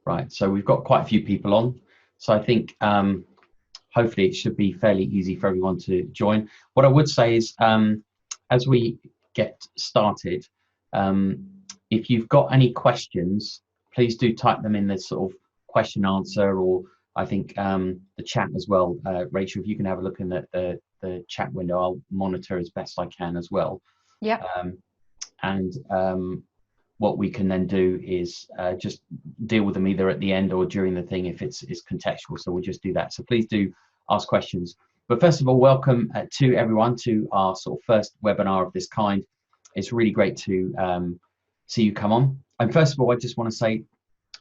Right, so we've got quite a few people on. So I think hopefully it should be fairly easy for everyone to join. What I would say is, as we get started, if you've got any questions, please do type them in the sort of question answer, or I think the chat as well. Rachel, if you can have a look in the chat window, I'll monitor as best I can as well. Yeah. What we can then do is just deal with them either at the end or during the thing if it's contextual. So we'll just do that. So please do ask questions. But first of all, welcome to everyone to our sort of first webinar of this kind. It's really great to see you come on. And first of all, I just want to say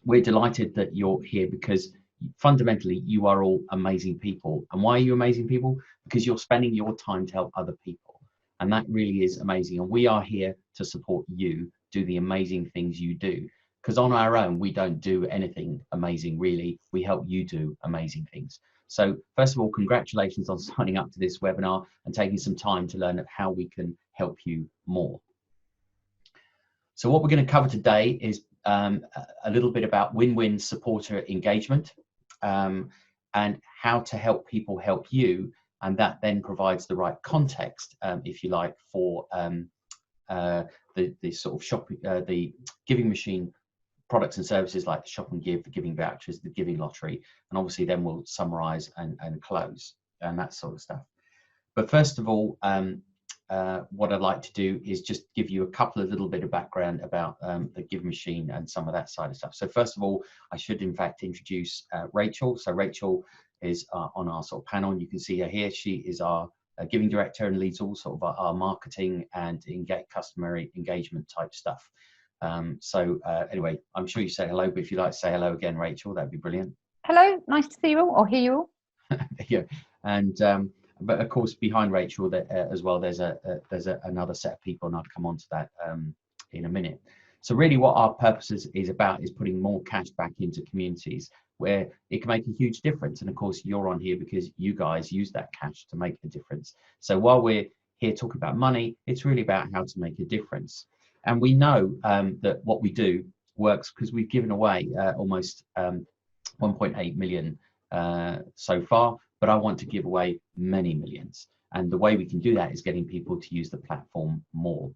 we're delighted that you're here because fundamentally you are all amazing people. And why are you amazing people? Because you're spending your time to help other people. And that really is amazing. And we are here to support you do the amazing things you do, because on our own we don't do anything amazing really. We help you do amazing things. So first of all, congratulations on signing up to this webinar and taking some time to learn how we can help you more. So what we're going to cover today is a little bit about win-win supporter engagement and how to help people help you, and that then provides the right context, if you like, for the sort of shopping, the Giving Machine products and services like the Shop and Give, the Giving Vouchers, the Giving Lottery, and obviously then we'll summarize and close and that sort of stuff. But first of all, what I'd like to do is just give you a couple of little bit of background about the Giving Machine and some of that side of stuff. So first of all, I should in fact introduce Rachel. So Rachel is on our sort of panel, and you can see her here. She is our giving director and leads all sort of our marketing and customer engagement type stuff. Anyway, I'm sure you say hello, but if you'd like to say hello again, Rachel, that'd be brilliant. Hello, nice to see you all or hear you all. Yeah, and but of course behind Rachel as well, there's another set of people, and I'll come on to that in a minute. So really what our purpose is about is putting more cash back into communities where it can make a huge difference. And of course you're on here because you guys use that cash to make a difference. So while we're here talking about money, it's really about how to make a difference. And we know that what we do works because we've given away almost 1.8 million so far, but I want to give away many millions. And the way we can do that is getting people to use the platform more.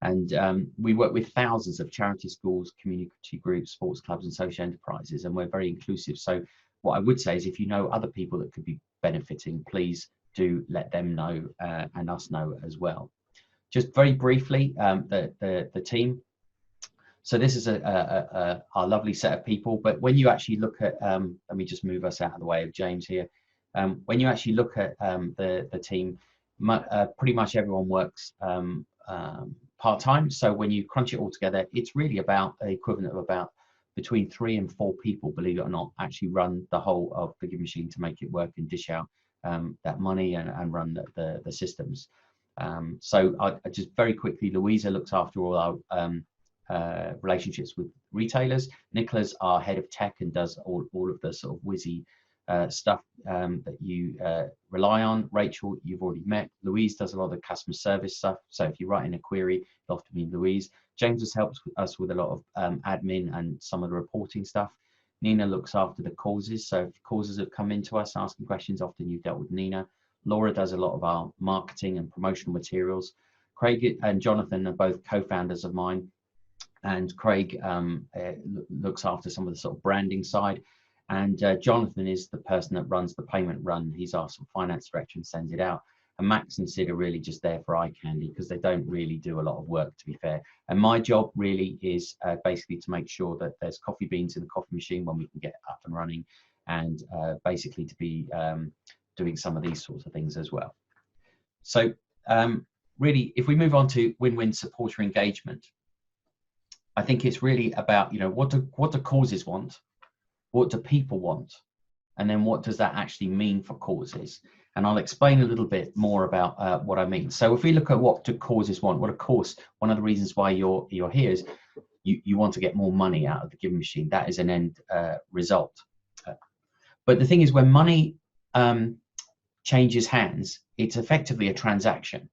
And we work with thousands of charity schools, community groups, sports clubs and social enterprises, and we're very inclusive. So what I would say is if you know other people that could be benefiting, please do let them know and us know as well. Just very briefly, the team. So this is our lovely set of people, but when you actually look at, let me just move us out of the way of James here. When you actually look at the team, pretty much everyone works part-time. So when you crunch it all together, it's really about the equivalent of about between 3 and 4 people, believe it or not, actually run the whole of the Giving Machine to make it work and dish out that money and run the systems. So I just very quickly, Louisa looks after all our relationships with retailers. Nicola's our head of tech and does all of the sort of whizzy stuff that you rely on. Rachel, you've already met. Louise does a lot of the customer service stuff. So if you write in a query, it'll often be Louise. James has helped us with a lot of admin and some of the reporting stuff. Nina looks after the causes. So if causes have come into us asking questions, often you've dealt with Nina. Laura does a lot of our marketing and promotional materials. Craig and Jonathan are both co-founders of mine. And Craig looks after some of the sort of branding side. And Jonathan is the person that runs the payment run. He's our sort of finance director and sends it out. And Max and Sid are really just there for eye candy because they don't really do a lot of work, to be fair. And my job really is basically to make sure that there's coffee beans in the coffee machine when we can get up and running, and basically to be doing some of these sorts of things as well. So really, if we move on to win-win supporter engagement, I think it's really about, you know, what do causes want? What do people want? And then what does that actually mean for causes? And I'll explain a little bit more about what I mean. So if we look at what do causes want, well, of course, one of the reasons why you're here is you want to get more money out of the Giving Machine. That is an end result. But the thing is, when money changes hands, it's effectively a transaction.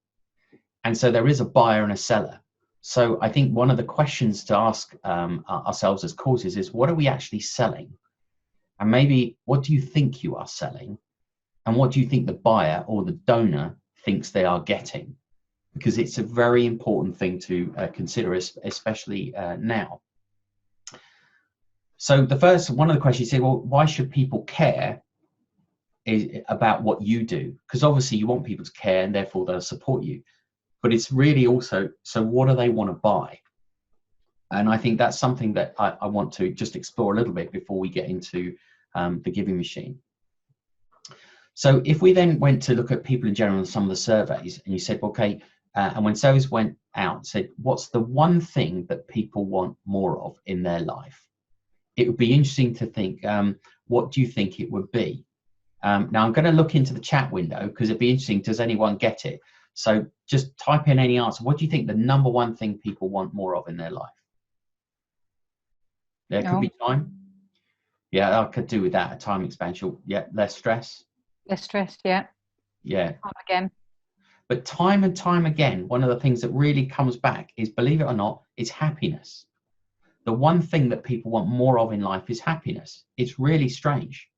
And so there is a buyer and a seller. So I think one of the questions to ask ourselves as courses is, what are we actually selling? And maybe what do you think you are selling? And what do you think the buyer or the donor thinks they are getting? Because it's a very important thing to consider, especially now. So one of the questions is, well, why should people care about what you do? Because obviously you want people to care and therefore they'll support you. But it's really also, so what do they want to buy? And I think that's something that I want to just explore a little bit before we get into the Giving Machine. So if we then went to look at people in general and some of the surveys, and you said, okay, and when surveys went out, said, what's the one thing that people want more of in their life? It would be interesting to think, what do you think it would be? Now I'm going to look into the chat window because it'd be interesting, does anyone get it? So just type in any answer. What do you think the number one thing people want more of in their life? There could be time. Yeah, I could do with that, a time expansion. Yeah, less stress. Less stress, yeah. Yeah. Time again. But time and time again, one of the things that really comes back is, believe it or not, is happiness. The one thing that people want more of in life is happiness. It's really strange.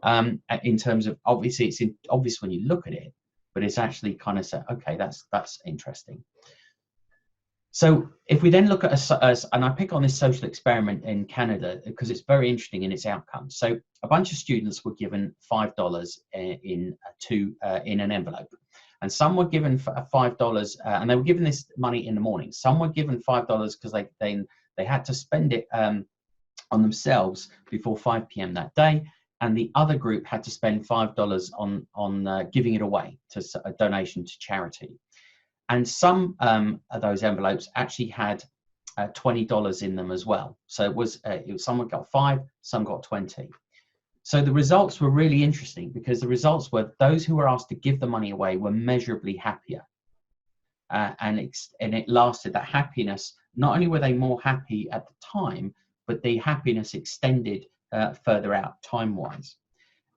In terms of, obviously, it's obvious when you look at it, but it's actually kind of said, okay, that's interesting. So if we then look at and I pick on this social experiment in Canada because it's very interesting in its outcome. So a bunch of students were given $5 in an envelope, and some were given $5, and they were given this money in the morning. Some were given $5 because they had to spend it on themselves before 5 p.m. that day, and the other group had to spend $5 on giving it away to a donation to charity. And some of those envelopes actually had $20 in them as well. So it was someone got 5, some got 20. So the results were really interesting because the results were those who were asked to give the money away were measurably happier. And it lasted, that happiness, not only were they more happy at the time, but the happiness extended further out time-wise.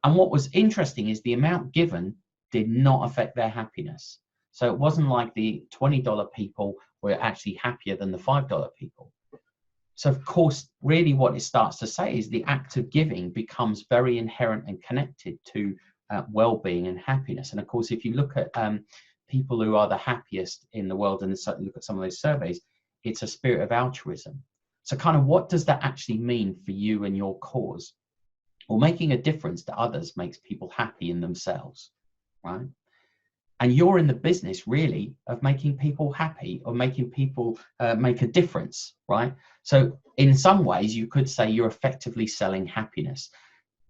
And what was interesting is the amount given did not affect their happiness. So it wasn't like the $20 people were actually happier than the $5 people. So of course, really what it starts to say is the act of giving becomes very inherent and connected to well-being and happiness. And of course, if you look at people who are the happiest in the world and look at some of those surveys, it's a spirit of altruism. So kind of what does that actually mean for you and your cause? Well, making a difference to others makes people happy in themselves, right? And you're in the business really of making people happy or making people make a difference, right? So in some ways you could say you're effectively selling happiness.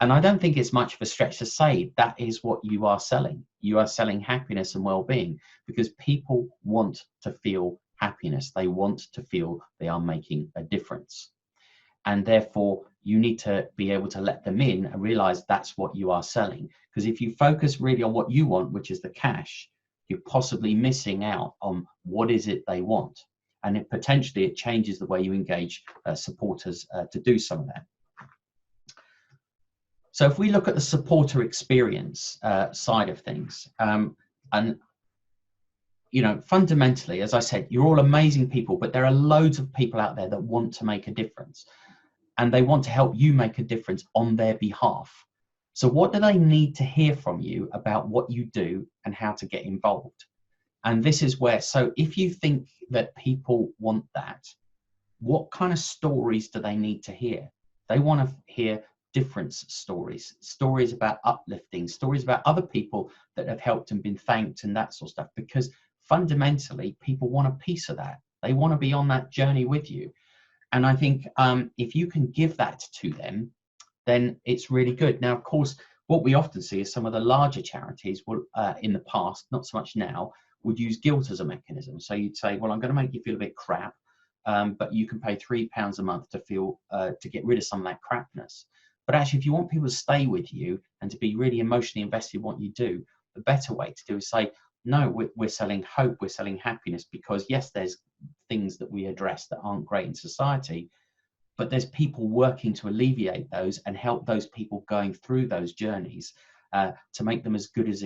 And I don't think it's much of a stretch to say that is what you are selling. You are selling happiness and well-being because people want to feel happiness. They want to feel they are making a difference. And therefore you need to be able to let them in and realize that's what you are selling. Because if you focus really on what you want, which is the cash, you're possibly missing out on what is it they want. And potentially it changes the way you engage supporters to do some of that. So if we look at the supporter experience side of things, and you know, fundamentally, as I said, you're all amazing people, but there are loads of people out there that want to make a difference. And they want to help you make a difference on their behalf. So what do they need to hear from you about what you do and how to get involved? And this is where, so if you think that people want that, what kind of stories do they need to hear? They want to hear difference stories, stories about uplifting, stories about other people that have helped and been thanked and that sort of stuff, because fundamentally people want a piece of that. They want to be on that journey with you. And I think if you can give that to them, then it's really good. Now, of course, what we often see is some of the larger charities will, in the past, not so much now, would use guilt as a mechanism. So you'd say, well, I'm going to make you feel a bit crap, but you can pay £3 a month to feel to get rid of some of that crapness. But actually, if you want people to stay with you and to be really emotionally invested in what you do, the better way to do is say, no, we're selling hope, we're selling happiness, because yes, there's things that we address that aren't great in society, but there's people working to alleviate those and help those people going through those journeys to make them as good as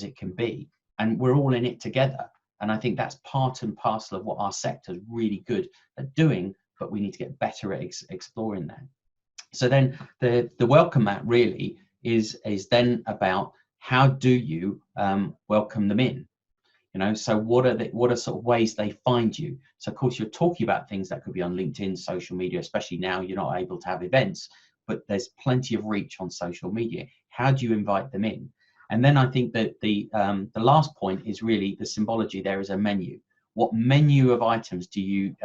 it can be. And we're all in it together. And I think that's part and parcel of what our sector is really good at doing, but we need to get better at exploring that. So then the welcome mat really is then about how do you welcome them in? You know, so what are sort of ways they find you? So of course you're talking about things that could be on LinkedIn, social media, especially now you're not able to have events, but there's plenty of reach on social media. How do you invite them in? And then I think that the last point is really the symbology. There is a menu. What menu of items do you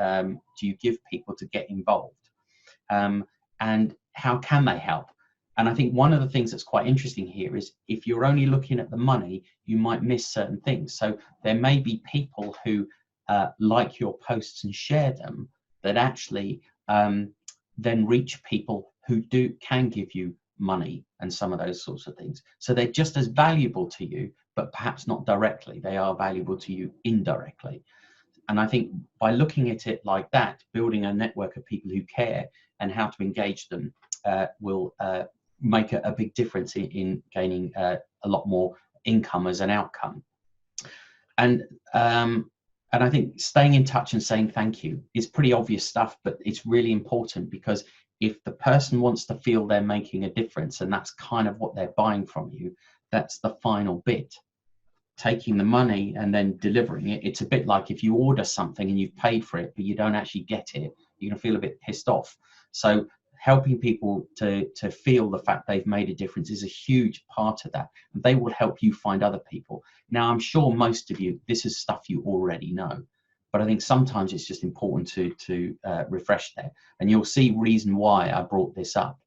give people to get involved? And how can they help? And I think one of the things that's quite interesting here is if you're only looking at the money, you might miss certain things. So there may be people who like your posts and share them that actually then reach people who can give you money and some of those sorts of things. So they're just as valuable to you, but perhaps not directly. They are valuable to you indirectly. And I think by looking at it like that, building a network of people who care and how to engage them will make a big difference in gaining a lot more income as an outcome. And I think staying in touch and saying thank you is pretty obvious stuff, but it's really important because if the person wants to feel they're making a difference and that's kind of what they're buying from you, that's the final bit. Taking the money and then delivering it, it's a bit like if you order something and you've paid for it but you don't actually get it, you're gonna feel a bit pissed off. So helping people to feel the fact they've made a difference is a huge part of that, and they will help you find other people. Now I'm sure most of you, this is stuff you already know, but I think sometimes it's just important to refresh that, and you'll see reason why I brought this up.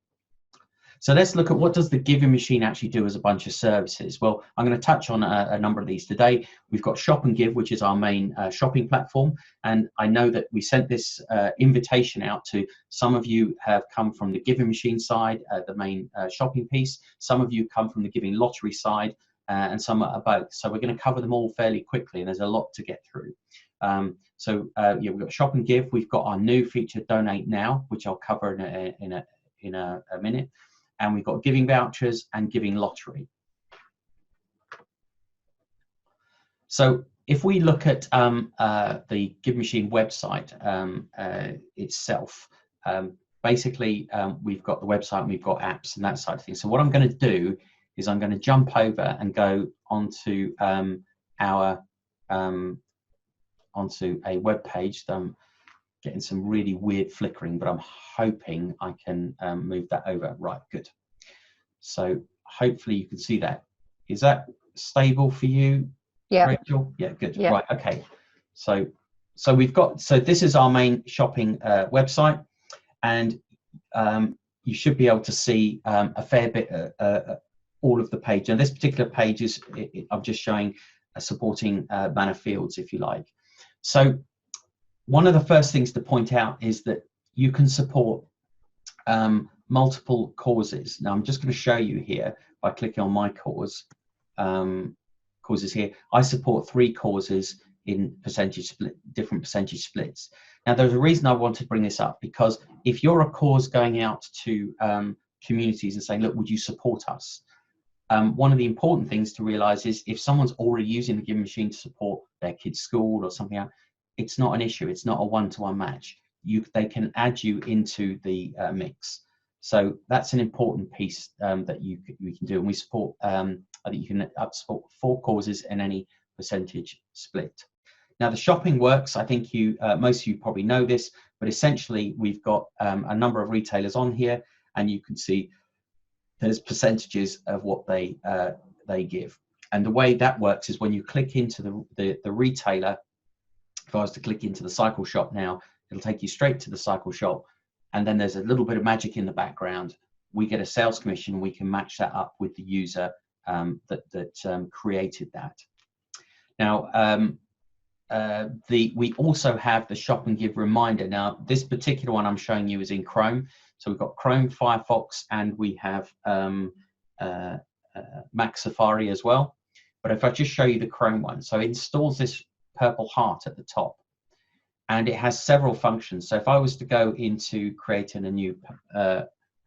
So let's look at what does the Giving Machine actually do as a bunch of services. Well, I'm going to touch on a number of these today. We've got Shop and Give, which is our main shopping platform. And I know that we sent this invitation out to some of you have come from the Giving Machine side, the main shopping piece. Some of you come from the Giving Lottery side, and some are both. So we're going to cover them all fairly quickly, and there's a lot to get through. Yeah, we've got Shop and Give. We've got our new feature, Donate Now, which I'll cover in a minute. And we've got giving vouchers and giving lottery. So if we look at the Giving Machine website itself, basically we've got the website and we've got apps and that side of things. So what I'm going to do is I'm going to jump over and go onto onto a web page. Getting some really weird flickering, but I'm hoping I can move that over. Right, good. So hopefully you can see that. Is that stable for you, yeah. Rachel? Yeah, good. Yeah. Right, okay. So we've got, so this is our main shopping website, and you should be able to see a fair bit, all of the page. And this particular page is, I'm just showing supporting Manor Fields, if you like. So one of the first things to point out is that you can support multiple causes. Now I'm just going to show you here by clicking on my causes here. I support 3 causes in different percentage splits. Now there's a reason I want to bring this up, because if you're a cause going out to communities and saying, look, would you support us? One of the important things to realize is if someone's already using the Giving Machine to support their kid's school or something else, it's not an issue. It's not a one-to-one match. They can add you into the mix. So that's an important piece that we can do. And we support, I think you can support 4 causes in any percentage split. Now the shopping works, I think most of you probably know this, but essentially we've got a number of retailers on here, and you can see there's percentages of what they give. And the way that works is when you click into the retailer. If I was to click into the cycle shop now, it'll take you straight to the cycle shop, and then there's a little bit of magic in the background. We get a sales commission. We can match that up with the user that created that. Now, we also have the Shop and Give reminder. Now, this particular one I'm showing you is in Chrome. So we've got Chrome, Firefox, and we have Mac Safari as well. But if I just show you the Chrome one, so it installs this purple heart at the top, and it has several functions. So if I was to go into creating a new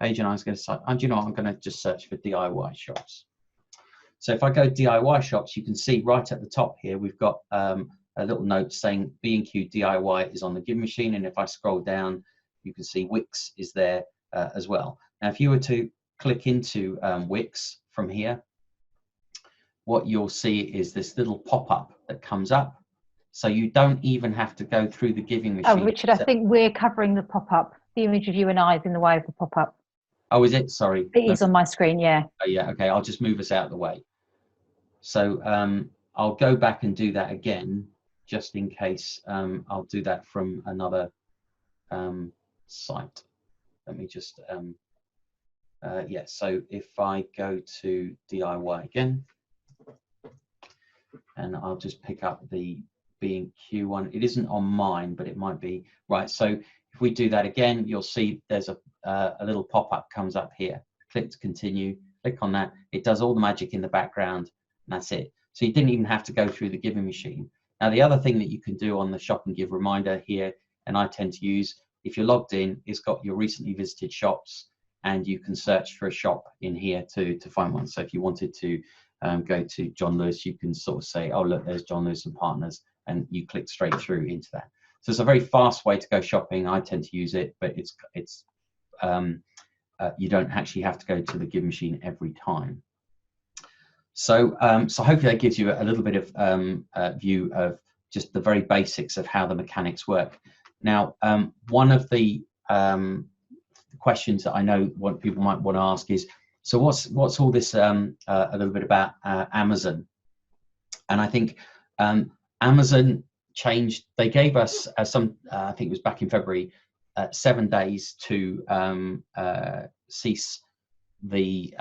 page, and I was going to say, and you know, I'm going to just search for DIY shops. So if I go DIY shops, you can see right at the top here we've got a little note saying B&Q DIY is on the Giving Machine, and if I scroll down, you can see Wix is there as well. Now, if you were to click into Wix from here, what you'll see is this little pop-up that comes up. So you don't even have to go through the Giving Machine. Oh, Richard, I think we're covering the pop-up. The image of you and I is in the way of the pop-up. Oh, is it? Sorry. It is on my screen, yeah. Oh, yeah, okay, I'll just move us out of the way. So I'll go back and do that again, just in case. I'll do that from another site. Let me just, yeah, so if I go to DIY again, and I'll just pick up the B&Q one. It isn't on mine, but it might be. Right, so if we do that again, you'll see there's a little pop-up comes up here. Click to continue, click on that. It does all the magic in the background, and that's it. So you didn't even have to go through the Giving Machine. Now, the other thing that you can do on the Shop and Give reminder here, and I tend to use, if you're logged in, it's got your recently visited shops, and you can search for a shop in here to find one. So if you wanted to go to John Lewis, you can sort of say, oh, look, there's John Lewis and Partners, and you click straight through into that. So it's a very fast way to go shopping. I tend to use it, but you don't actually have to go to the Giving Machine every time. So, so hopefully that gives you a little bit of view of just the very basics of how the mechanics work. Now, one of the questions that I know what people might want to ask is, so what's all this a little bit about Amazon? And I think Amazon changed. They gave us some. I think it was back in February, 7 days to cease the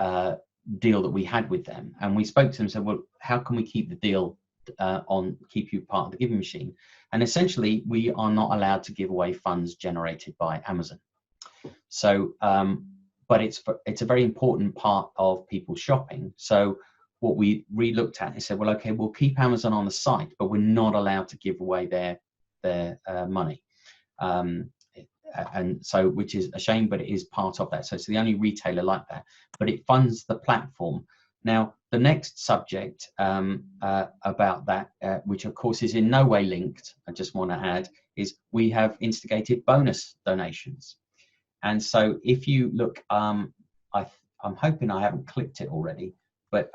deal that we had with them, and we spoke to them and said, well, how can we keep the deal keep you part of the Giving Machine? And essentially, we are not allowed to give away funds generated by Amazon. So, but it's a very important part of people's shopping. So what we re-looked at is said, well, okay, we'll keep Amazon on the site, but we're not allowed to give away their money. And so, which is a shame, but it is part of that. So it's the only retailer like that, but it funds the platform. Now, the next subject about that, which of course is in no way linked, I just want to add, is we have instigated bonus donations. And so if you look, I'm hoping I haven't clicked it already, but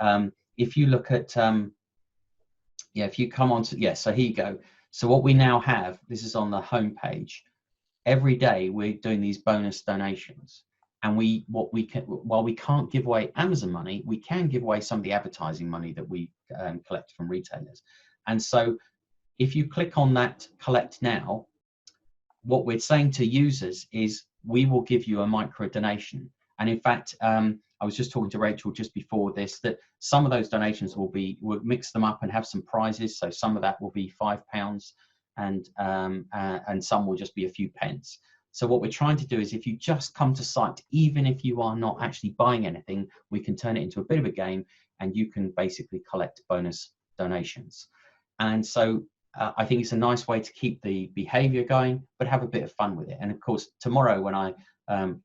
if you look at, yeah, if you come on to, yeah, so here you go. So what we now have, this is on the home page. Every day we're doing these bonus donations, and while we can't give away Amazon money, we can give away some of the advertising money that we collect from retailers. And so if you click on that collect now, what we're saying to users is we will give you a micro donation. And in fact, I was just talking to Rachel just before this, that some of those donations we'll mix them up and have some prizes. So some of that will be £5, and some will just be a few pence. So what we're trying to do is, if you just come to site, even if you are not actually buying anything, we can turn it into a bit of a game, and you can basically collect bonus donations. And so I think it's a nice way to keep the behavior going, but have a bit of fun with it. And of course, tomorrow when I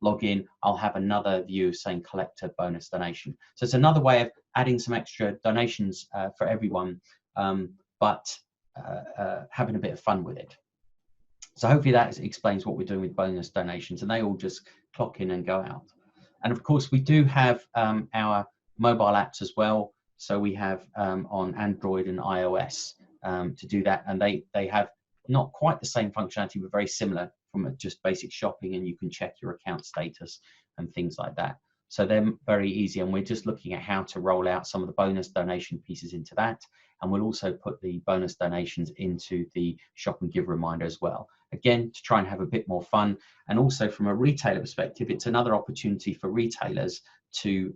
log in, I'll have another view saying collect a bonus donation. So it's another way of adding some extra donations for everyone, but having a bit of fun with it. So hopefully that explains what we're doing with bonus donations, and they all just clock in and go out. And of course, we do have our mobile apps as well. So we have on Android and iOS to do that, and they have not quite the same functionality, but very similar from just basic shopping, and you can check your account status and things like that. So they're very easy, and we're just looking at how to roll out some of the bonus donation pieces into that. And we'll also put the bonus donations into the Shop and Give reminder as well. Again, to try and have a bit more fun. And also from a retailer perspective, it's another opportunity for retailers to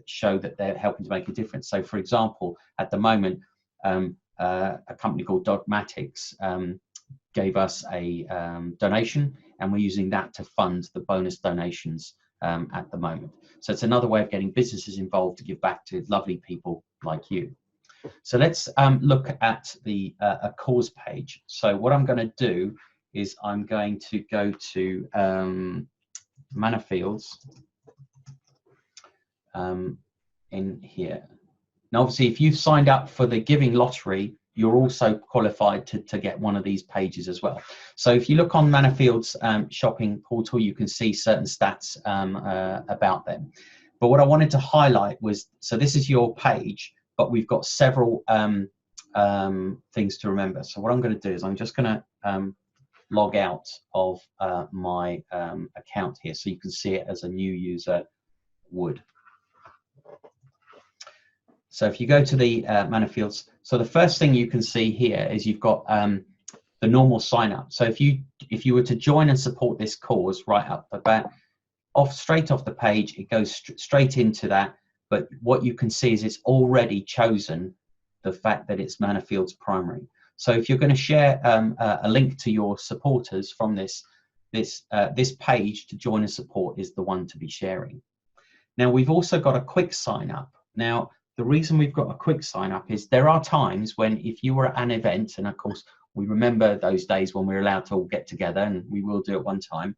show that they're helping to make a difference. So for example, at the moment, a company called Dogmatics gave us a donation, and we're using that to fund the bonus donations at the moment. So it's another way of getting businesses involved to give back to lovely people like you. So let's look at the a cause page. So what I'm going to do is I'm going to go to Manor Fields in here. Now, obviously, if you've signed up for the Giving Lottery, you're also qualified to get one of these pages as well. So if you look on Manafield's shopping portal, you can see certain stats about them. But what I wanted to highlight was, so this is your page, but we've got several things to remember. So what I'm going to do is I'm just going to log out of my account here so you can see it as a new user would. So if you go to the Manifields, so the first thing you can see here is you've got the normal sign up. So if you were to join and support this cause right up the bat, straight off the page, it goes straight into that. But what you can see is it's already chosen the fact that it's Manafield's primary. So if you're going to share a link to your supporters from this page to join and support is the one to be sharing. Now we've also got a quick sign up. Now the reason we've got a quick sign up is there are times when if you were at an event, and of course we remember those days when we were allowed to all get together, and we will do it one time.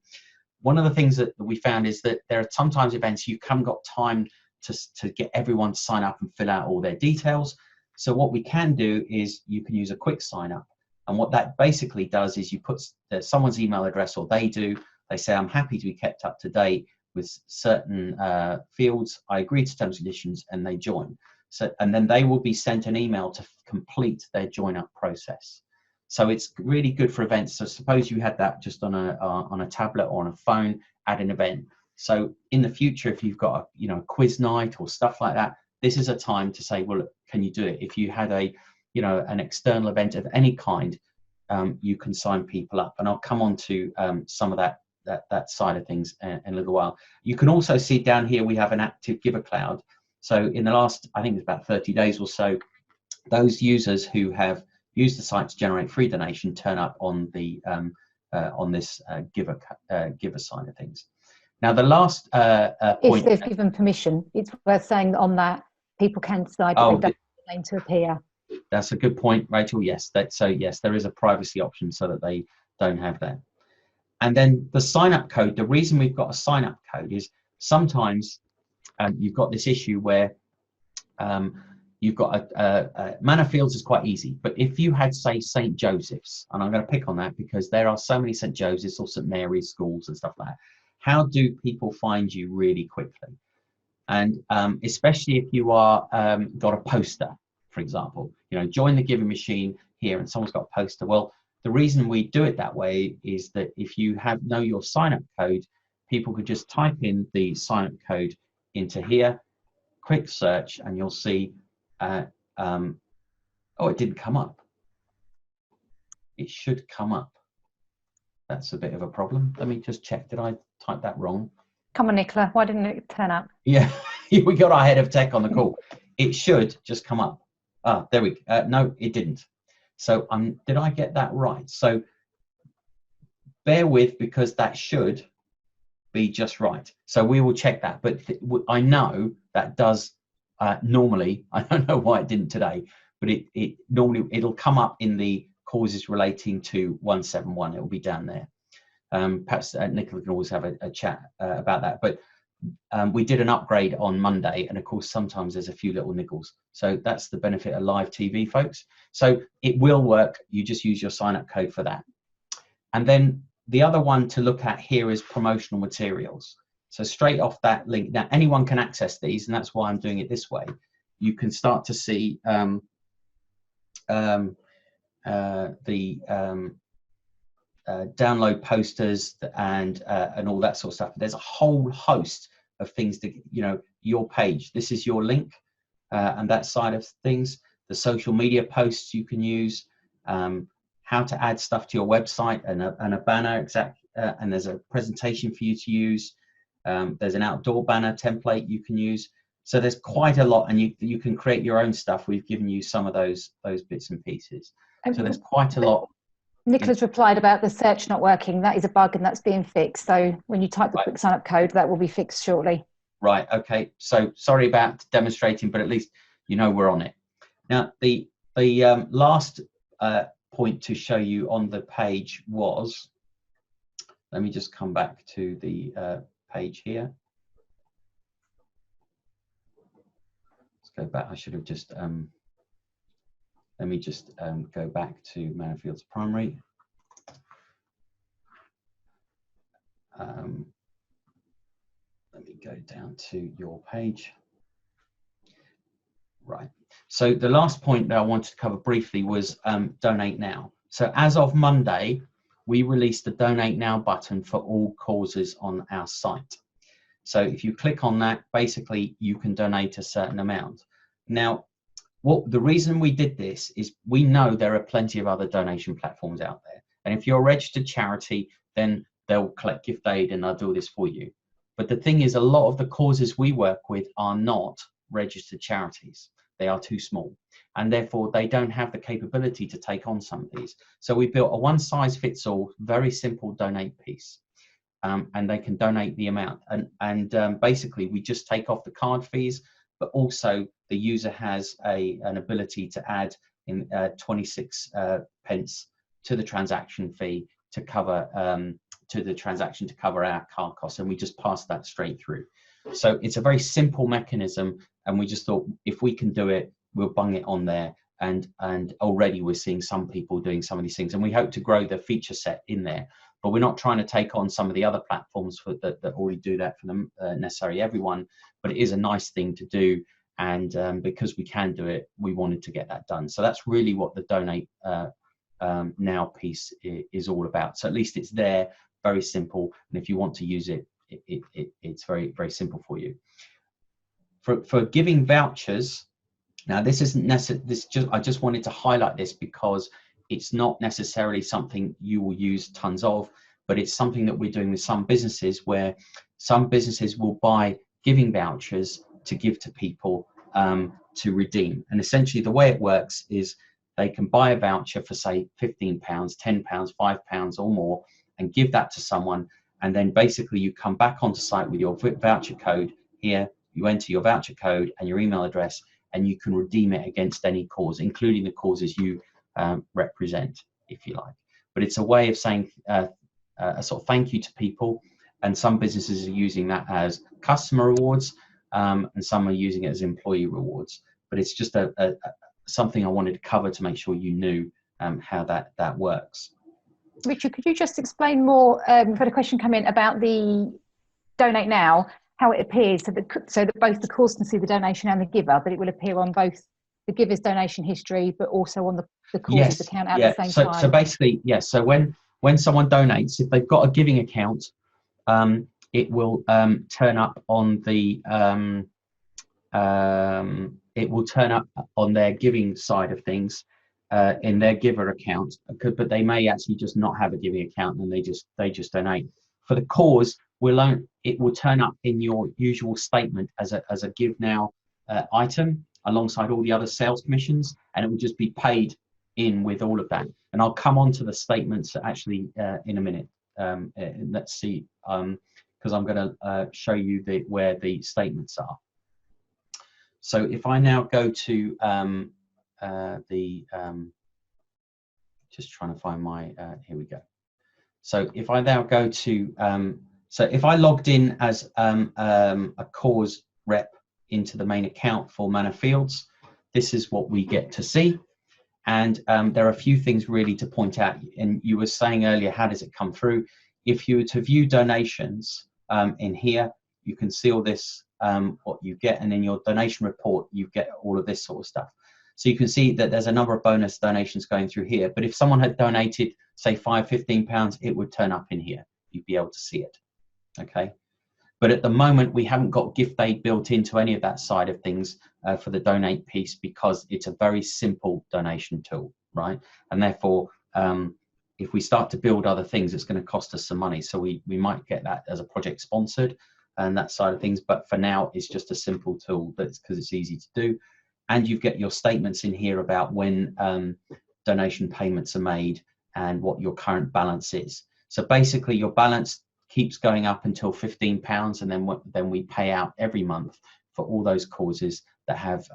One of the things that we found is that there are sometimes events you haven't got time to get everyone to sign up and fill out all their details. So what we can do is you can use a quick sign up. And what that basically does is you put someone's email address, or they say, I'm happy to be kept up to date with certain fields. I agree to terms and conditions, and they join. So, and then they will be sent an email to complete their join up process. So it's really good for events. So suppose you had that just on a tablet or on a phone at an event. So in the future, if you've got a quiz night or stuff like that, this is a time to say, well, can you do it? If you had an external event of any kind, you can sign people up. And I'll come on to some of that side of things in a little while. You can also see down here we have an active giver cloud. So in the last, I think it's about 30 days or so, those users who have used the site to generate free donation turn up on the on this giver side of things. Now the last point, if they've given permission, it's worth saying that on that people can decide that they don't want their name to appear. That's a good point, Rachel. Yes, yes, there is a privacy option so that they don't have that. And then the sign up code, the reason we've got a sign up code is sometimes you've got this issue where you've got Manafield's is quite easy, but if you had, say, St. Joseph's, and I'm going to pick on that because there are so many St. Joseph's or St. Mary's schools and stuff like that, how do people find you really quickly? And especially if you are got a poster, for example, join the Giving Machine here, and someone's got a poster. Well, the reason we do it that way is that if you know your sign-up code, people could just type in the sign-up code into here, quick search, and you'll see. Oh, it didn't come up. It should come up. That's a bit of a problem. Let me just check. Did I type that wrong? Come on, Nicola. Why didn't it turn up? Yeah, we got our head of tech on the call. It should just come up. Ah, there we go. No, it didn't. So did I get that right? So bear with, because that should be just right. So we will check that. But I know that does normally. I don't know why it didn't today, but it normally it'll come up in the causes relating to 171. It will be down there. Perhaps Nicola can always have a chat about that. But we did an upgrade on Monday, and of course sometimes there's a few little niggles. So that's the benefit of live TV, folks. So it will work. You just use your sign-up code for that. And then the other one to look at here is promotional materials. So straight off that link, now anyone can access these, and that's why I'm doing it this way. You can start to see download posters and all that sort of stuff. There's a whole host of things that, your page. This is your link and that side of things. The social media posts you can use, how to add stuff to your website, and a banner, and there's a presentation for you to use. There's an outdoor banner template you can use. So there's quite a lot, and you can create your own stuff. We've given you some of those bits and pieces. So there's quite a lot. Nicola's replied about the search not working. That is a bug, and that's being fixed. So when you type the quick sign up code, that will be fixed shortly. Right. Okay. So sorry about demonstrating, but at least we're on it. Now the last point to show you on the page was, let me just come back to the page here. Let's go back. I should have just let me just go back to Manafield's primary. Let me go down to your page. Right. So the last point that I wanted to cover briefly was donate now. So as of Monday, we released the donate now button for all causes on our site. So if you click on that, basically you can donate a certain amount. Now, the reason we did this is we know there are plenty of other donation platforms out there. And if you're a registered charity, then they'll collect gift aid and they'll do this for you. But the thing is, a lot of the causes we work with are not registered charities. They are too small, and therefore they don't have the capability to take on some of these. So we built a one-size-fits-all, very simple donate piece, and they can donate the amount. And basically, we just take off the card fees, but also the user has an ability to add in 26 pence to the transaction fee to cover our card costs, and we just pass that straight through. So it's a very simple mechanism, and we just thought if we can do it, we'll bung it on there. And already we're seeing some people doing some of these things, and we hope to grow the feature set in there. But we're not trying to take on some of the other platforms that already do that for them, necessarily everyone. But it is a nice thing to do, and because we can do it, we wanted to get that done. So that's really what the donate now piece is all about. So at least it's there, very simple, and if you want to use it, it's very, very simple for you. For giving vouchers, now this isn't necessarily, I just wanted to highlight this because it's not necessarily something you will use tons of, but it's something that we're doing with some businesses, where some businesses will buy giving vouchers to give to people to redeem. And essentially the way it works is they can buy a voucher for, say, £15, £10, £5 or more, and give that to someone. And then basically you come back onto site with your voucher code here, you enter your voucher code and your email address, and you can redeem it against any cause, including the causes you represent, if you like. But it's a way of saying a sort of thank you to people, and some businesses are using that as customer rewards, and some are using it as employee rewards. But it's just something I wanted to cover to make sure you knew how that works. Richard, could you just explain more? We've had a question come in about the donate now, how it appears, so that both the cause can see the donation and the giver, but it will appear on both the giver's donation history, but also on the cause's account at the same time. So basically, yes. So when someone donates, if they've got a giving account, it will turn up on the their giving side of things in their giver account. But they may actually just not have a giving account, and they just donate. For the cause, it will turn up in your usual statement as a give now item alongside all the other sales commissions, and it will just be paid in with all of that. And I'll come on to the statements actually in a minute. Let's see, because I'm going to show you where the statements are. So if I now go to just trying to find my, here we go. So if I now go to, so if I logged in as a cause rep into the main account for Manor Fields, this is what we get to see. And there are a few things really to point out. And you were saying earlier, how does it come through? If you were to view donations in here, you can see all this, what you get, and in your donation report, you get all of this sort of stuff. So you can see that there's a number of bonus donations going through here. But if someone had donated, say, £5, £15, it would turn up in here. You'd be able to see it. Okay. But at the moment, we haven't got gift aid built into any of that side of things for the donate piece, because it's a very simple donation tool, right? And therefore, if we start to build other things, it's going to cost us some money. So we might get that as a project sponsored and that side of things. But for now, it's just a simple tool because it's easy to do. And you get your statements in here about when donation payments are made and what your current balance is. So basically, your balance keeps going up until £15, and then we pay out every month for all those causes that have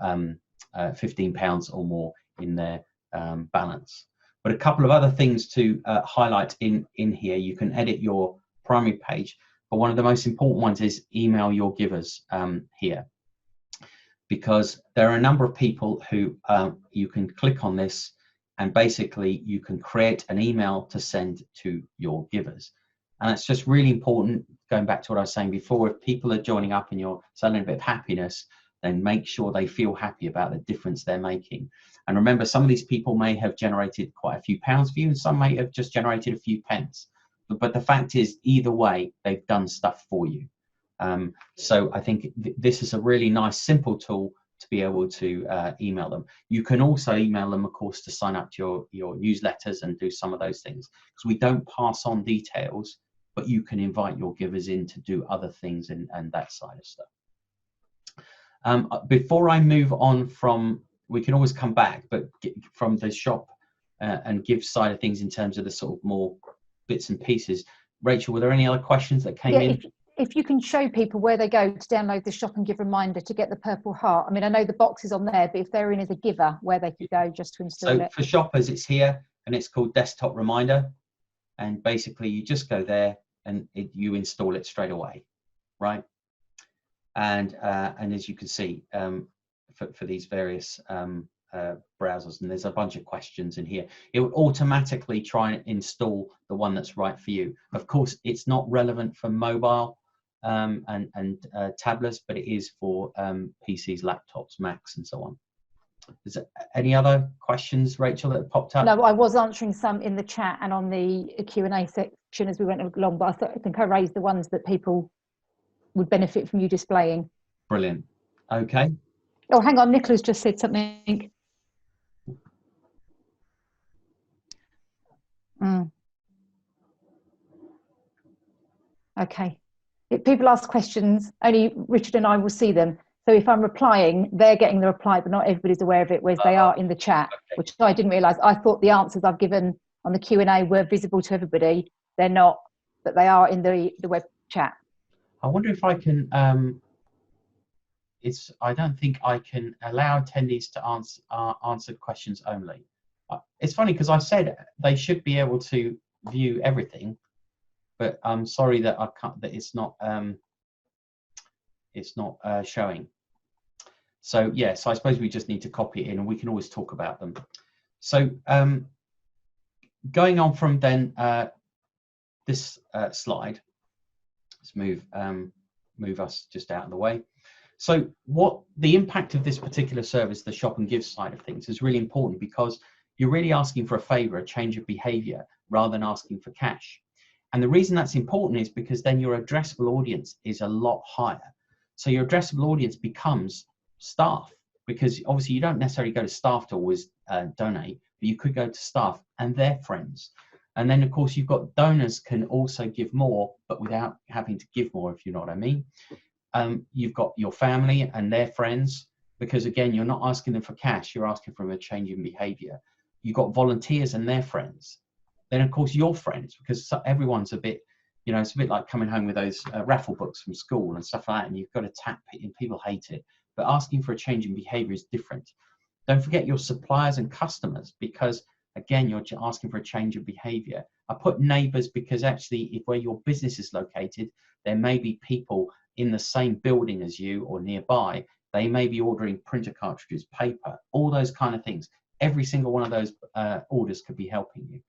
£15 or more in their balance. But a couple of other things to highlight in here. You can edit your primary page, but one of the most important ones is email your givers here. because there are a number of people who you can click on this, and basically you can create an email to send to your givers. And it's just really important, going back to what I was saying before, if people are joining up and you're selling a bit of happiness, then make sure they feel happy about the difference they're making. And remember, some of these people may have generated quite a few pounds for you, and some may have just generated a few pence. But the fact is, either way, they've done stuff for you. So I think this is a really nice, simple tool to be able to email them. You can also email them, of course, to sign up to your newsletters and do some of those things, because we don't pass on details, but you can invite your givers in to do other things and that side of stuff. Before I move on from, we can always come back, but from the shop and give side of things in terms of the sort of more bits and pieces, Rachel, were there any other questions that came in? If you can show people where they go to download the shop and give reminder to get the purple heart. I mean, I know the box is on there, but if they're in as a giver, where they could go just to install it. For shoppers, it's here, and it's called Desktop Reminder. And basically, you just go there and you install it straight away, right? And as you can see, for these various browsers, and there's a bunch of questions in here, it will automatically try and install the one that's right for you. Of course, it's not relevant for mobile and tablets, but it is for PCs, laptops, Macs, and so on. Is there any other questions, Rachel, that popped up? No, I was answering some in the chat and on the Q&A section as we went along, but I think I raised the ones that people would benefit from you displaying. Brilliant. Okay. Oh, hang on, Nicola's just said something. Okay. If people ask questions, only Richard and I will see them. So if I'm replying, they're getting the reply, but not everybody's aware of it, whereas they are in the chat, which I didn't realise. I thought the answers I've given on the Q&A were visible to everybody. They're not, but they are in the web chat. I wonder if I can, I don't think I can allow attendees to answer questions only. It's funny because I said they should be able to view everything, but I'm sorry that I can't, that it's not showing. So yes, I suppose we just need to copy it in, and we can always talk about them. So going on from then this slide, let's move us just out of the way. So what the impact of this particular service, the shop and give side of things, is really important, because you're really asking for a favor, a change of behavior, rather than asking for cash. And the reason that's important is because then your addressable audience is a lot higher. So your addressable audience becomes staff, because obviously you don't necessarily go to staff to always donate, but you could go to staff and their friends. And then of course you've got donors can also give more, but without having to give more, if you know what I mean. You've got your family and their friends, because again, you're not asking them for cash, you're asking for a change in behavior. You've got volunteers and their friends. Then of course your friends, because everyone's a bit, you know, it's a bit like coming home with those raffle books from school and stuff like that, and you've got to tap it and people hate it. But asking for a change in behavior is different. Don't forget your suppliers and customers, because again, you're asking for a change of behavior. I put neighbors because actually if where your business is located, there may be people in the same building as you or nearby. They may be ordering printer cartridges, paper, all those kind of things. Every single one of those orders could be helping you.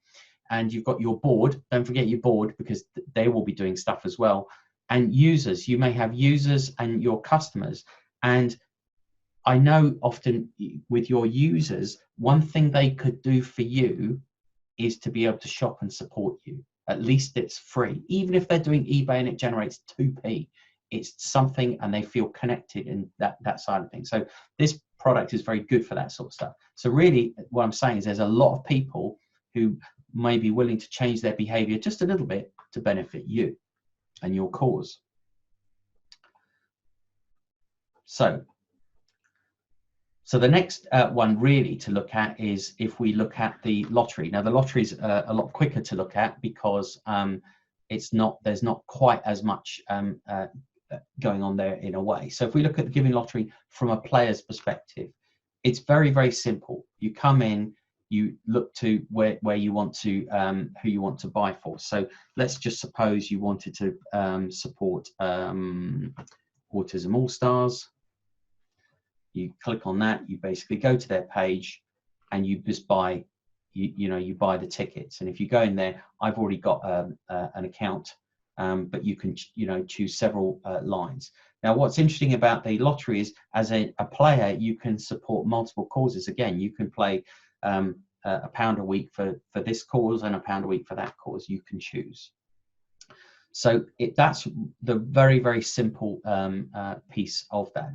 And you've got your board. Don't forget your board, because they will be doing stuff as well. And users, you may have users and your customers. And I know often with your users, one thing they could do for you is to be able to shop and support you. At least it's free. Even if they're doing eBay and it generates 2p, it's something and they feel connected in that side of things. So this product is very good for that sort of stuff. So really what I'm saying is there's a lot of people who may be willing to change their behavior just a little bit to benefit you and your cause. So the next one really to look at is if we look at the lottery. Now the lottery is a lot quicker to look at, because there's not quite as much going on there in a way. So if we look at the Giving Lottery from a player's perspective, it's very, very simple. You come in, you look to where you want to, who you want to buy for. So let's just suppose you wanted to support Autism All Stars. You click on that, you basically go to their page, and you just buy, you buy the tickets. And if you go in there, I've already got an account, but you can choose several lines. Now, what's interesting about the lottery is, as a player, you can support multiple causes. Again, you can play £1 a week for this cause and £1 a week for that cause. You can choose. So that's the very, very simple piece of that.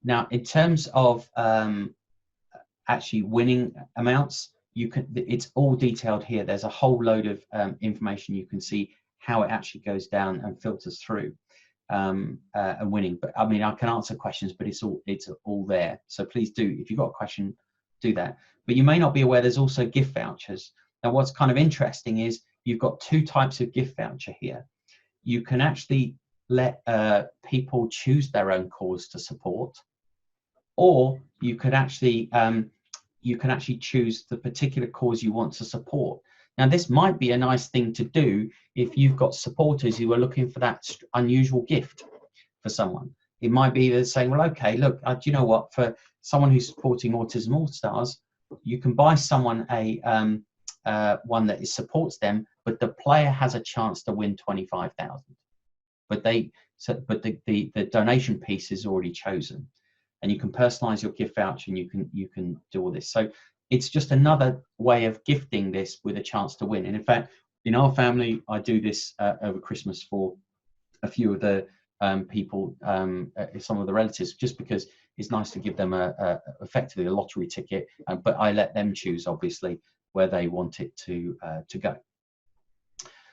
Now, in terms of actually winning amounts, it's all detailed here. There's a whole load of information. You can see how it actually goes down and filters through and winning. But I mean, I can answer questions, but it's all there. So please do, if you've got a question, do that. But you may not be aware there's also gift vouchers. Now, what's kind of interesting is you've got two types of gift voucher here. You can actually let people choose their own cause to support, or you could actually choose the particular cause you want to support. Now, this might be a nice thing to do if you've got supporters who are looking for that unusual gift for someone. It might be they're saying, well, okay, look, do you know what? For someone who's supporting Autism All Stars, you can buy someone a one that supports them, but the player has a chance to win 25,000. But the donation piece is already chosen, and you can personalize your gift voucher, and you can do all this. So it's just another way of gifting this with a chance to win. And in fact, in our family, I do this over Christmas for a few of the people, some of the relatives, just because it's nice to give them effectively a lottery ticket, but I let them choose, obviously, where they want it to go.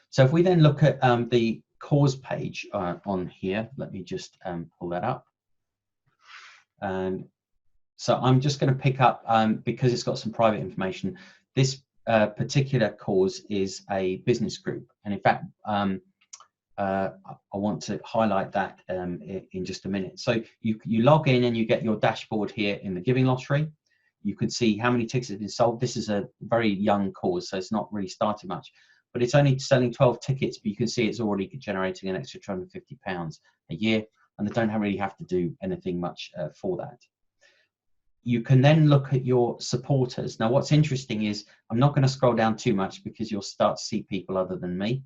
So if we then look at the cause page on here, let me just pull that up. And so I'm just going to pick up, because it's got some private information, this particular cause is a business group. And in fact, I want to highlight that in just a minute. So you log in and you get your dashboard here in the Giving Lottery. You can see how many tickets have been sold. This is a very young cause, so it's not really started much, but it's only selling 12 tickets, but you can see it's already generating an extra £250 a year, and they don't really have to do anything much for that. You can then look at your supporters. Now, what's interesting is, I'm not going to scroll down too much because you'll start to see people other than me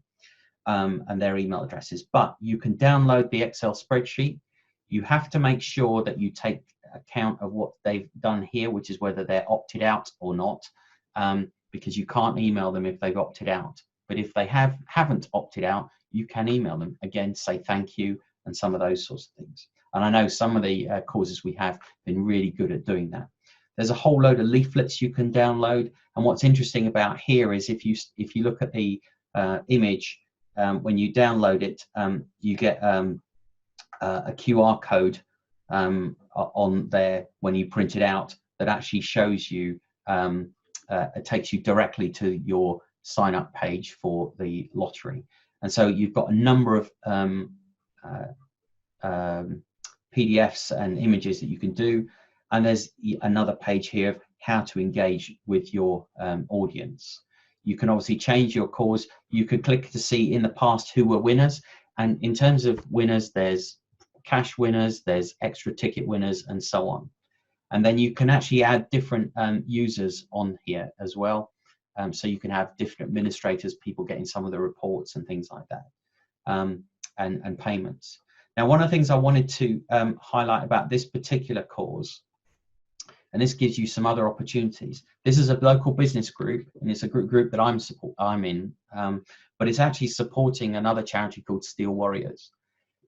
and their email addresses, but you can download the Excel spreadsheet. You have to make sure that you take account of what they've done here, which is whether they're opted out or not, because you can't email them if they've opted out. But if they haven't opted out, you can email them again, say thank you, and some of those sorts of things. And I know some of the causes we have been really good at doing that. There's a whole load of leaflets you can download. And what's interesting about here is if you look at the image, when you download it, you get a QR code on there when you print it out that actually shows you, it takes you directly to your sign up page for the lottery. And so you've got a number of PDFs and images that you can do. And there's another page here of how to engage with your audience. You can obviously change your cause. You can click to see in the past who were winners. And in terms of winners, there's cash winners, there's extra ticket winners, and so on. And then you can actually add different users on here as well. So you can have different administrators, people getting some of the reports and things like that, and payments. Now, one of the things I wanted to highlight about this particular cause, and this gives you some other opportunities. This is a local business group, and it's a group that I'm in, but it's actually supporting another charity called Steel Warriors.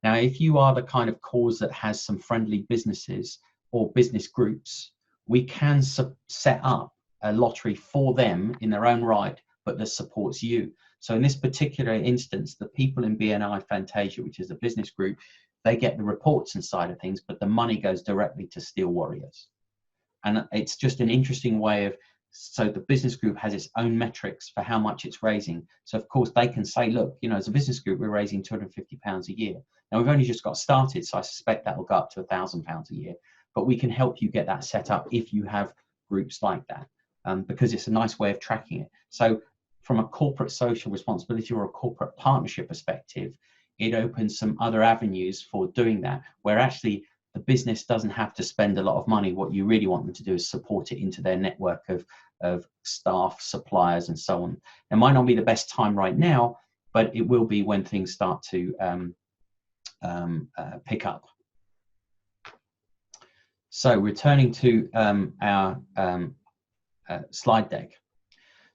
Now, if you are the kind of cause that has some friendly businesses or business groups, we can set up a lottery for them in their own right, but that supports you. So in this particular instance, the people in BNI Fantasia, which is a business group, they get the reports and side of things, but the money goes directly to Steel Warriors. And it's just an interesting way of, so the business group has its own metrics for how much it's raising. So of course they can say, look, you know, as a business group, we're raising £250 a year. Now we've only just got started, so I suspect that will go up to £1,000 a year, but we can help you get that set up if you have groups like that, because it's a nice way of tracking it. So from a corporate social responsibility or a corporate partnership perspective, it opens some other avenues for doing that, where actually the business doesn't have to spend a lot of money. What you really want them to do is support it into their network of staff, suppliers, and so on. It might not be the best time right now, but it will be when things start to pick up. So returning to our slide deck.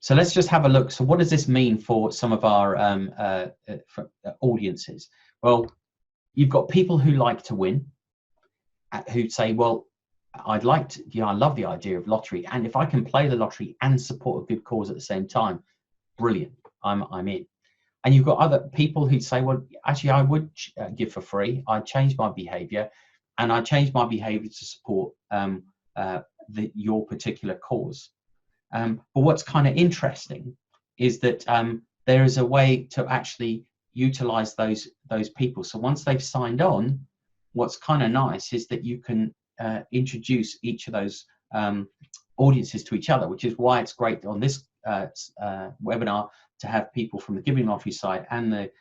So let's just have a look. So what does this mean for some of our audiences? Well, you've got people who like to win, who say, well, I'd like to, you know, I love the idea of lottery, and if I can play the lottery and support a good cause at the same time, brilliant, I'm in. And you've got other people who say, well, actually, I would give for free. I change my behavior, and I change my behavior to support your particular cause. But what's kind of interesting is that there is a way to actually utilize those people. So once they've signed on, what's kind of nice is that you can introduce each of those audiences to each other, which is why it's great on this webinar to have people from the Giving Lottery side and the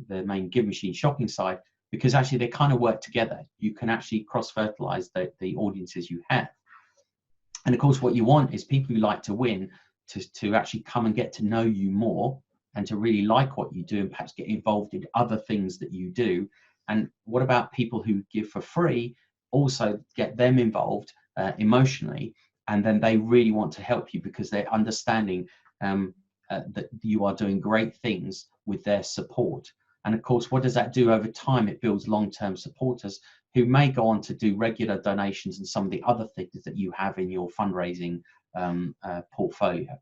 main Giving Machine shopping side, because actually they kind of work together. You can actually cross-fertilize the audiences you have. And of course, what you want is people who like to win to actually come and get to know you more and to really like what you do and perhaps get involved in other things that you do. And what about people who give for free? Also get them involved emotionally, and then they really want to help you because they're understanding that you are doing great things with their support. And of course, what does that do over time? It builds long-term supporters who may go on to do regular donations and some of the other things that you have in your fundraising portfolio.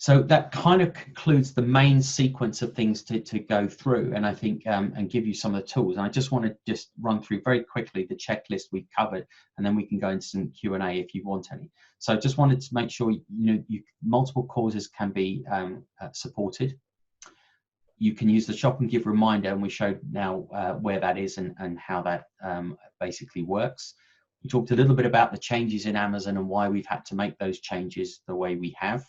So that kind of concludes the main sequence of things to go through, and I think and give you some of the tools. And I just want to just run through very quickly the checklist we've covered, and then we can go into some Q&A if you want any. So I just wanted to make sure multiple causes can be supported. You can use the shop and give reminder, and we showed now where that is and how that basically works. We talked a little bit about the changes in Amazon and why we've had to make those changes the way we have.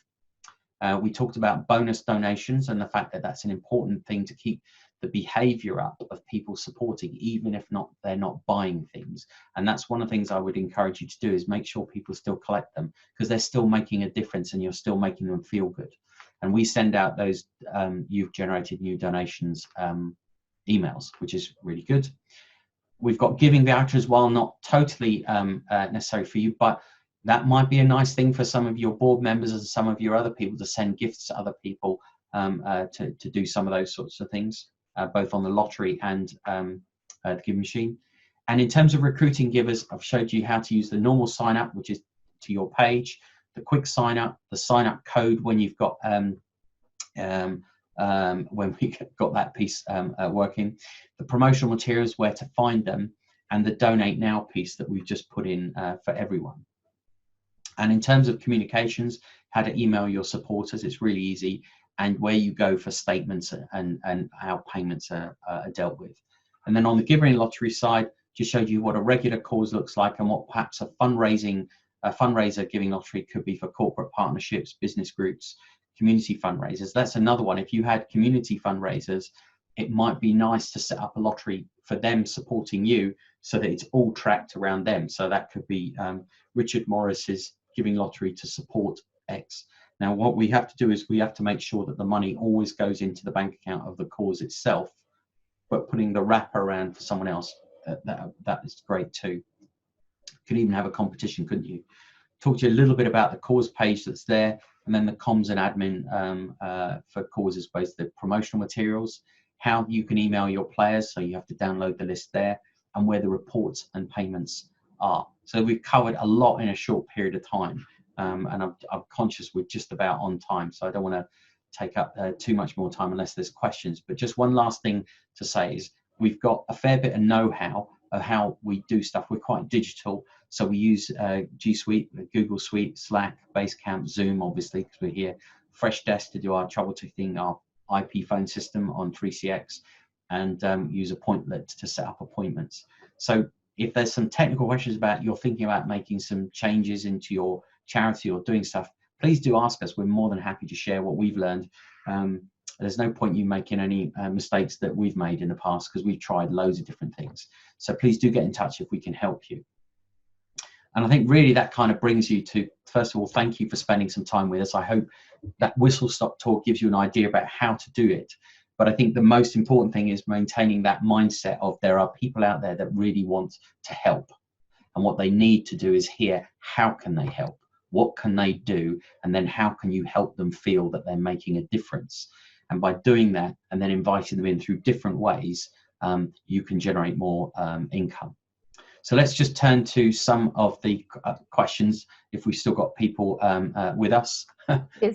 We talked about bonus donations and the fact that that's an important thing to keep the behavior up of people supporting, even if they're not buying things. And that's one of the things I would encourage you to do, is make sure people still collect them, because they're still making a difference and you're still making them feel good. And we send out those you've generated new donations emails, which is really good. We've got giving vouchers, while not totally necessary for you, but that might be a nice thing for some of your board members and some of your other people to send gifts to other people to do some of those sorts of things, both on the lottery and the Giving Machine. And in terms of recruiting givers, I've showed you how to use the normal sign up, which is to your page, the quick sign up, the sign up code when you've got when we got that piece working, the promotional materials, where to find them, and the donate now piece that we've just put in for everyone. And in terms of communications, how to email your supporters, it's really easy, and where you go for statements and how payments are dealt with. And then on the Giving Lottery side, just showed you what a regular cause looks like and what perhaps a fundraiser Giving Lottery could be for corporate partnerships, business groups, community fundraisers. That's another one. If you had community fundraisers, it might be nice to set up a lottery for them supporting you so that it's all tracked around them. So that could be Richard Morris's Giving Lottery to support X. Now, what we have to do is we have to make sure that the money always goes into the bank account of the cause itself, but putting the wrapper around for someone else, that is great too. You could even have a competition, couldn't you? Talk to you a little bit about the cause page that's there, and then the comms and admin for causes, both the promotional materials, how you can email your players, so you have to download the list there, and where the reports and payments are. So we've covered a lot in a short period of time, and I'm conscious we're just about on time, so I don't want to take up too much more time unless there's questions. But just one last thing to say is we've got a fair bit of know-how of how we do stuff. We're quite digital, so we use G Suite, Google Suite, Slack, Basecamp, Zoom, obviously, because we're here, Freshdesk to do our troubleshooting, our IP phone system on 3CX, and use Appointlet to set up appointments. So if there's some technical questions about you're thinking about making some changes into your charity or doing stuff, please do ask us. We're more than happy to share what we've learned. there's no point you making any mistakes that we've made in the past, because we've tried loads of different things. So please do get in touch if we can help you. And I think really that kind of brings you to, first of all, thank you for spending some time with us. I hope that whistle-stop tour gives you an idea about how to do it. But I think the most important thing is maintaining that mindset of there are people out there that really want to help. And what they need to do is hear, how can they help? What can they do? And then how can you help them feel that they're making a difference? And by doing that and then inviting them in through different ways, you can generate more income. So let's just turn to some of the questions, if we've still got people with us.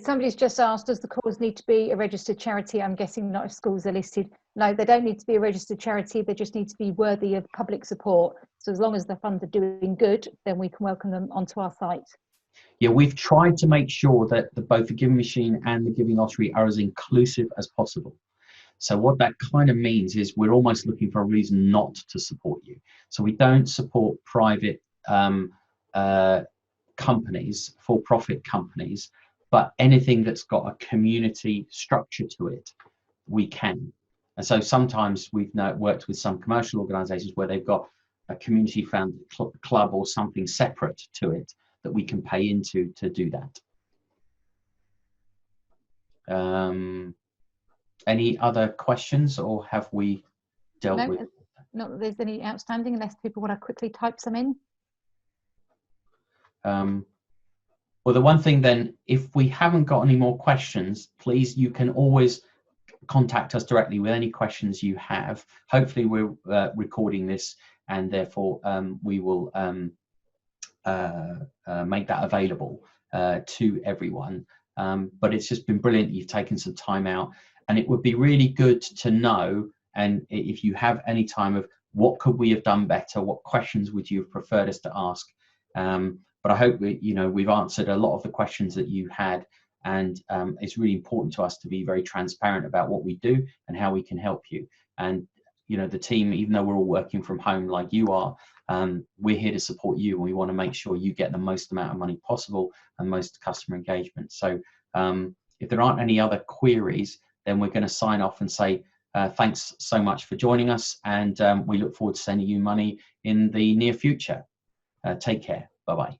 Somebody's just asked, does the cause need to be a registered charity? I'm guessing not if schools are listed. No, they don't need to be a registered charity. They just need to be worthy of public support. So as long as the funds are doing good, then we can welcome them onto our site. Yeah, we've tried to make sure that both the Giving Machine and the Giving Lottery are as inclusive as possible. So what that kind of means is we're almost looking for a reason not to support you. So we don't support private companies, for-profit companies, but anything that's got a community structure to it, we can. And so sometimes we've worked with some commercial organizations where they've got a community founded club or something separate to it that we can pay into to do that. Any other questions, or have we dealt with? Not that there's any outstanding, unless people want to quickly type some in. Well, the one thing then, if we haven't got any more questions, please, you can always contact us directly with any questions you have. Hopefully we're recording this, and therefore we will make that available to everyone. But it's just been brilliant. You've taken some time out, and it would be really good to know, and if you have any time, of what could we have done better, what questions would you have preferred us to ask. But I hope we've answered a lot of the questions that you had, and it's really important to us to be very transparent about what we do and how we can help you. And the team, even though we're all working from home like you are, we're here to support you, and we want to make sure you get the most amount of money possible and most customer engagement. So if there aren't any other queries, then we're going to sign off and say thanks so much for joining us, and we look forward to sending you money in the near future. Take care. Bye-bye.